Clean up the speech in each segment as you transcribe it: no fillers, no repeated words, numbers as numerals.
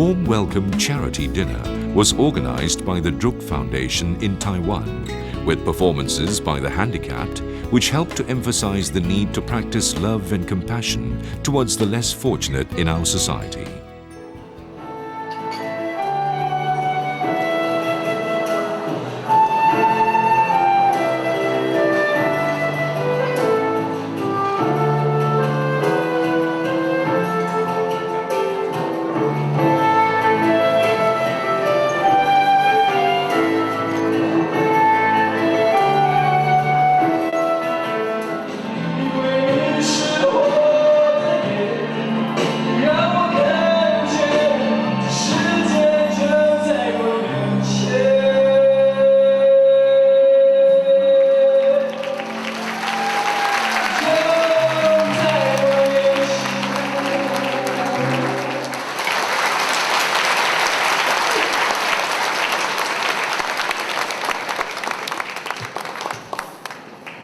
warm welcome charity dinner was organized by the Druk Foundation in Taiwan, with performances by the handicapped, which helped to emphasize the need to practice love and compassion towards the less fortunate in our society.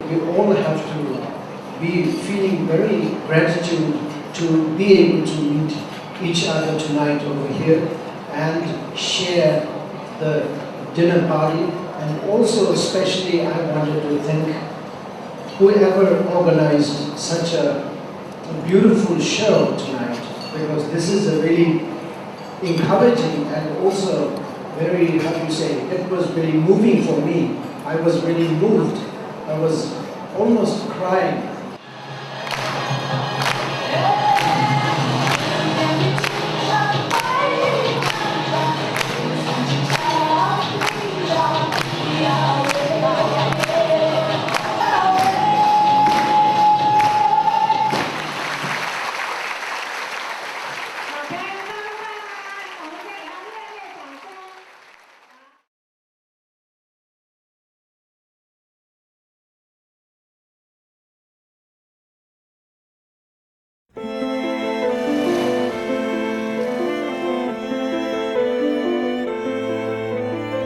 We all have to be feeling very gratitude to be able to meet each other tonight over here and share the dinner party. And also especially I wanted to thank whoever organized such a beautiful show tonight, because this is a really encouraging and also very, how do you say, it was really moving for me. I was really moved. I was almost crying.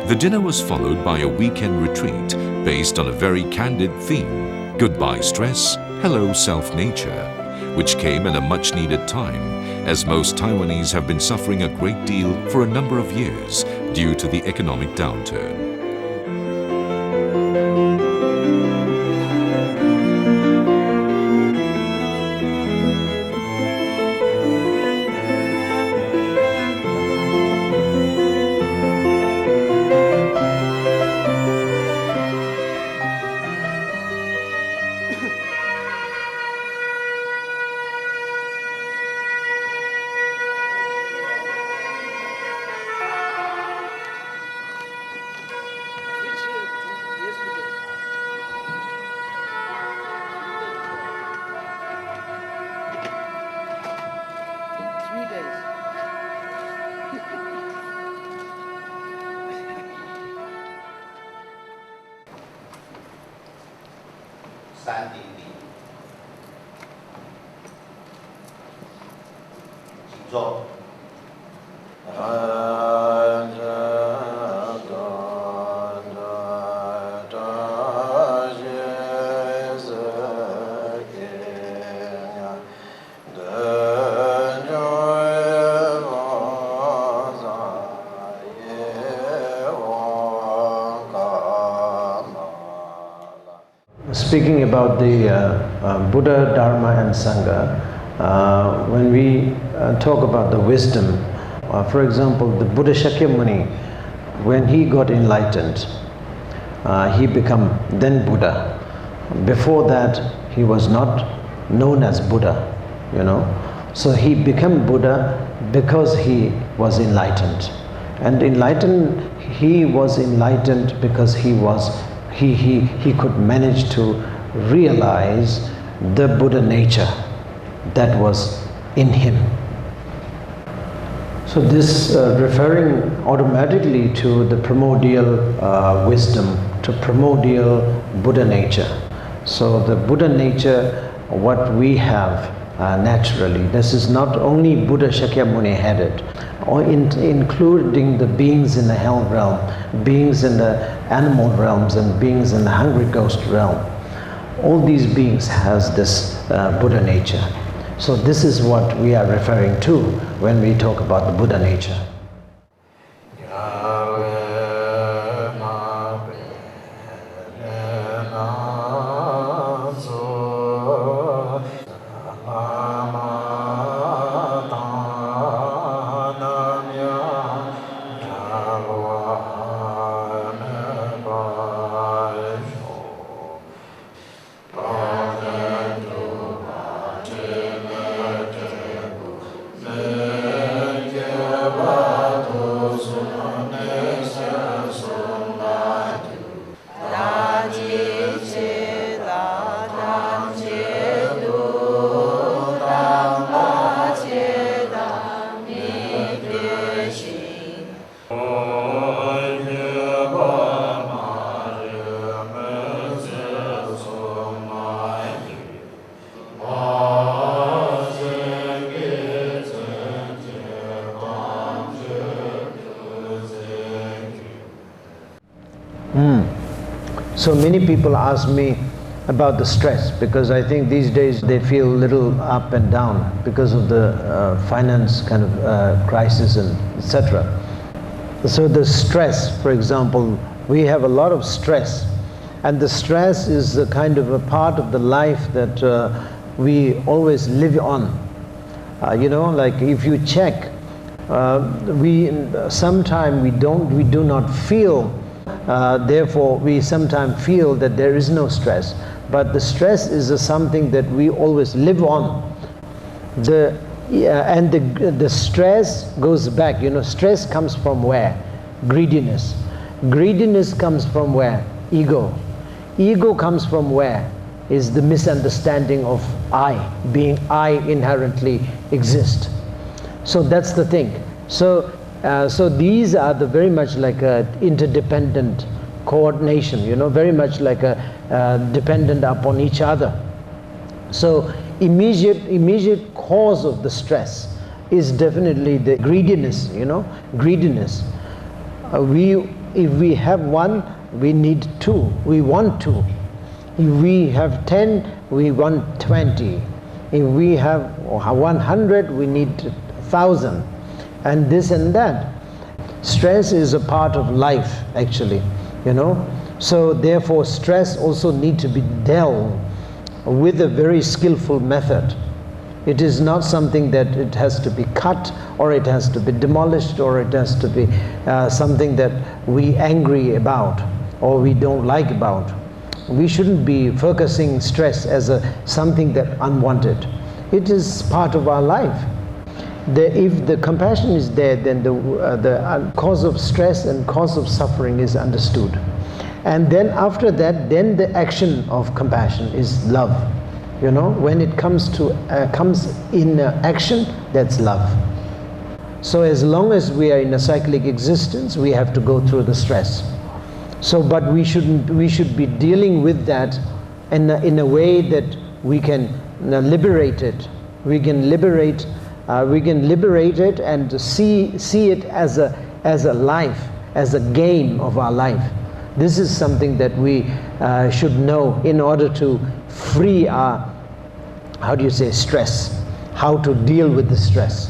The dinner was followed by a weekend retreat based on a very candid theme, Goodbye Stress, Hello Self-Nature, which came at a much-needed time, as most Taiwanese have been suffering a great deal for a number of years due to the economic downturn. Speaking about the Buddha, Dharma and Sangha, when we talk about the wisdom, for example, the Buddha Shakyamuni, when he got enlightened, he became then Buddha. Before that, he was not known as Buddha, you know. So he became Buddha because he was enlightened. And he was enlightened because he could manage to realize the Buddha nature that was in him. So this referring automatically to the primordial wisdom, to primordial Buddha nature. So the Buddha nature, what we have naturally, this is not only Buddha Shakyamuni had it, or including the beings in the hell realm, beings in the animal realms and beings in the hungry ghost realm. All these beings has this Buddha nature. So this is what we are referring to when we talk about the Buddha nature. So many people ask me about the stress, because I think these days they feel a little up and down because of the finance kind of crisis and etc. So the stress, for example, we have a lot of stress, and the stress is a kind of a part of the life that we always live on. You know, like if you check, sometimes we do not feel. Therefore, we sometimes feel that there is no stress, but the stress is something that we always live on. The stress goes back. You know, stress comes from where? Greediness. Greediness comes from where? Ego. Ego comes from where? Is the misunderstanding of I, being I inherently exist. So that's the thing. So these are the very much like a interdependent coordination, you know, very much like a dependent upon each other. So immediate cause of the stress is definitely the greediness, you know, greediness. If we have one, we need two, we want two. If we have 10, we want 20. If we have 100, we need 1,000. And this and that. Stress is a part of life, actually, you know. So therefore stress also needs to be dealt with a very skillful method. It is not something that it has to be cut, or it has to be demolished, or it has to be something that we angry about or we don't like about. We shouldn't be focusing stress as something that unwanted. It is part of our life. If the compassion is there, then the cause of stress and cause of suffering is understood. And then after that, then the action of compassion is love. You know, when it comes in action, that's love. So as long as we are in a cyclic existence, we have to go through the stress. So, but we should be dealing with that in a way that we can liberate it. We can liberate it and see it as a life, as a game of our life. This is something that we should know in order to free our, how do you say, stress, how to deal with the stress.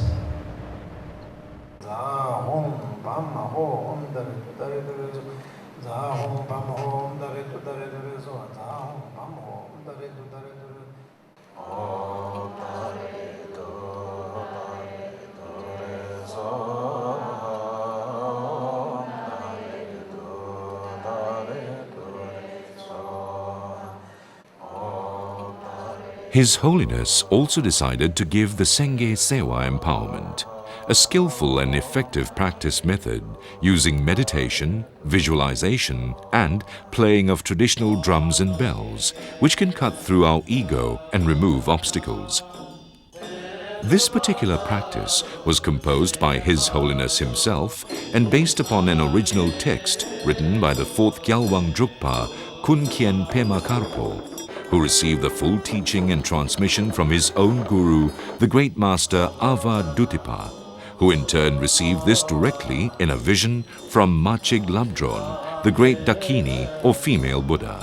His Holiness also decided to give the Senge Sewa empowerment, a skillful and effective practice method using meditation, visualization, and playing of traditional drums and bells, which can cut through our ego and remove obstacles. This particular practice was composed by His Holiness himself and based upon an original text written by the 4th Gyalwang Drukpa Kunkien Pema Karpo, who received the full teaching and transmission from his own guru, the great master Ava Dutipa, who in turn received this directly in a vision from Machig Labdron, the great Dakini or female Buddha.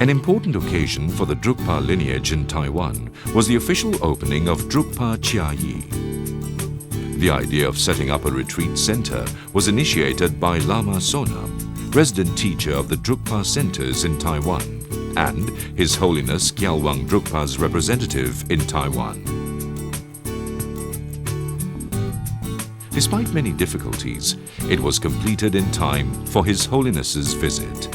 An important occasion for the Drukpa lineage in Taiwan was the official opening of Drukpa Chiayi. The idea of setting up a retreat center was initiated by Lama Sonam, resident teacher of the Drukpa centers in Taiwan, and His Holiness Gyalwang Drukpa's representative in Taiwan. Despite many difficulties, it was completed in time for His Holiness's visit.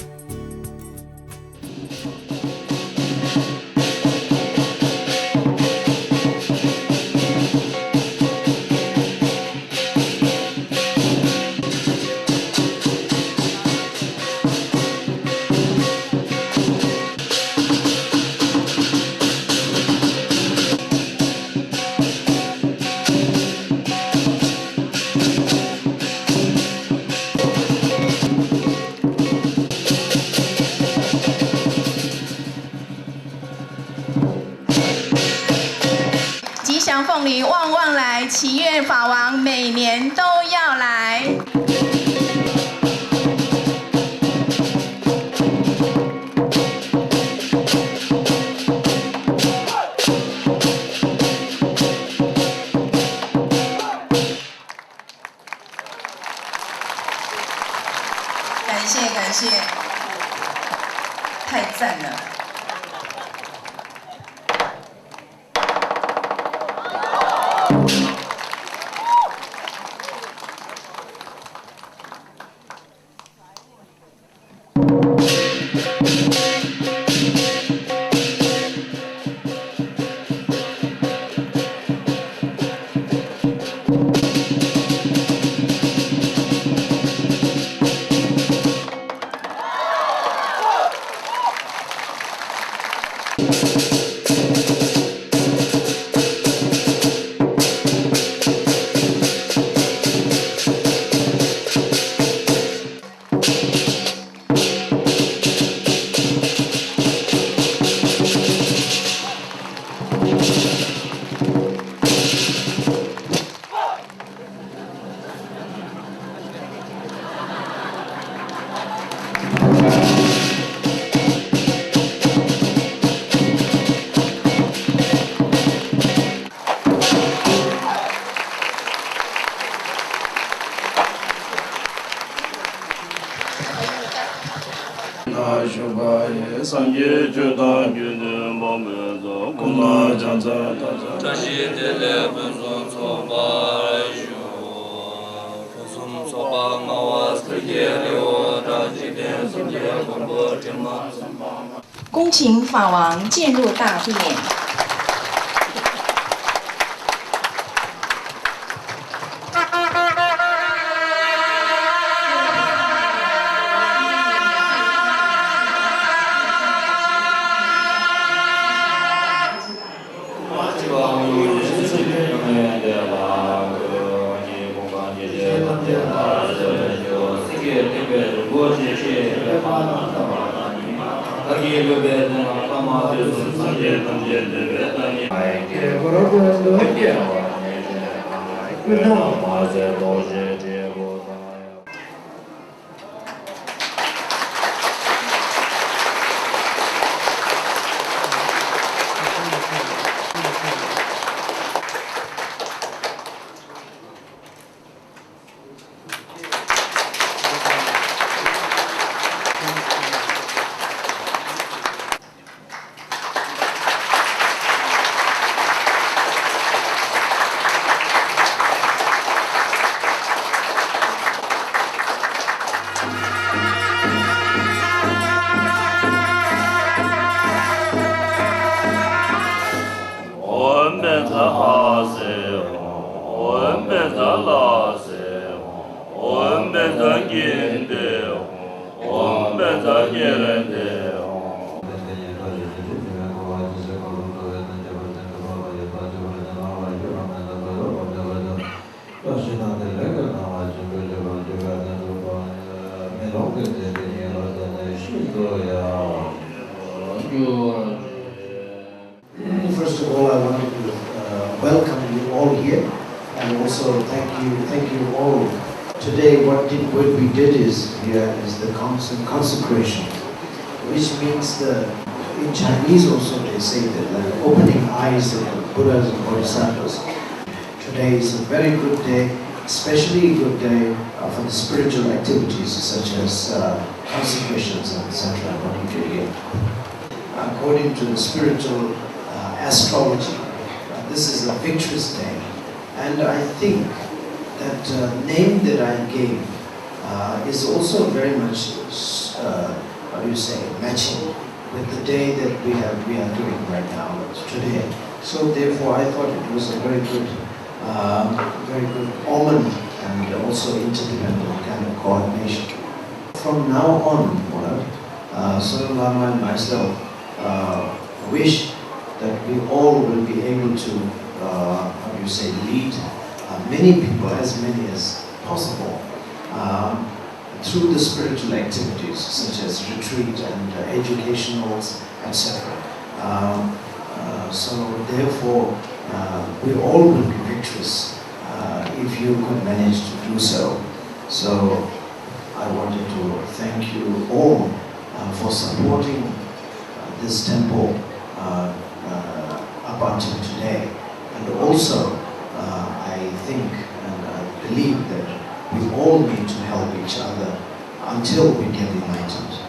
凤梨旺旺来，祈愿法王每年都要来。感谢感谢，太赞了。恭请法王渐入大殿。见的我们在见人的First of all, I wanted to welcome you all here, and also thank you all. Today, what we did is the consecration, which means in Chinese also they say that like opening eyes of the Buddhas and Bodhisattvas. Today is a very good day, especially a good day for the spiritual activities such as consecrations, etc. What you do here. According to the spiritual astrology, this is a victorious day, and I think that name that I gave is also very much, matching with the day that we are doing right now, today. So therefore, I thought it was a very good omen and also interdependent kind of coordination. From now onward, Sonam Lama and myself wish that we all will be able to, lead many people, as many as possible, through the spiritual activities such as retreat and educationals, etc. So therefore, we all will be victorious if you could manage to do so. So I wanted to thank you all for supporting this temple up until today, and also I think and I believe that we all need to help each other until we get enlightened.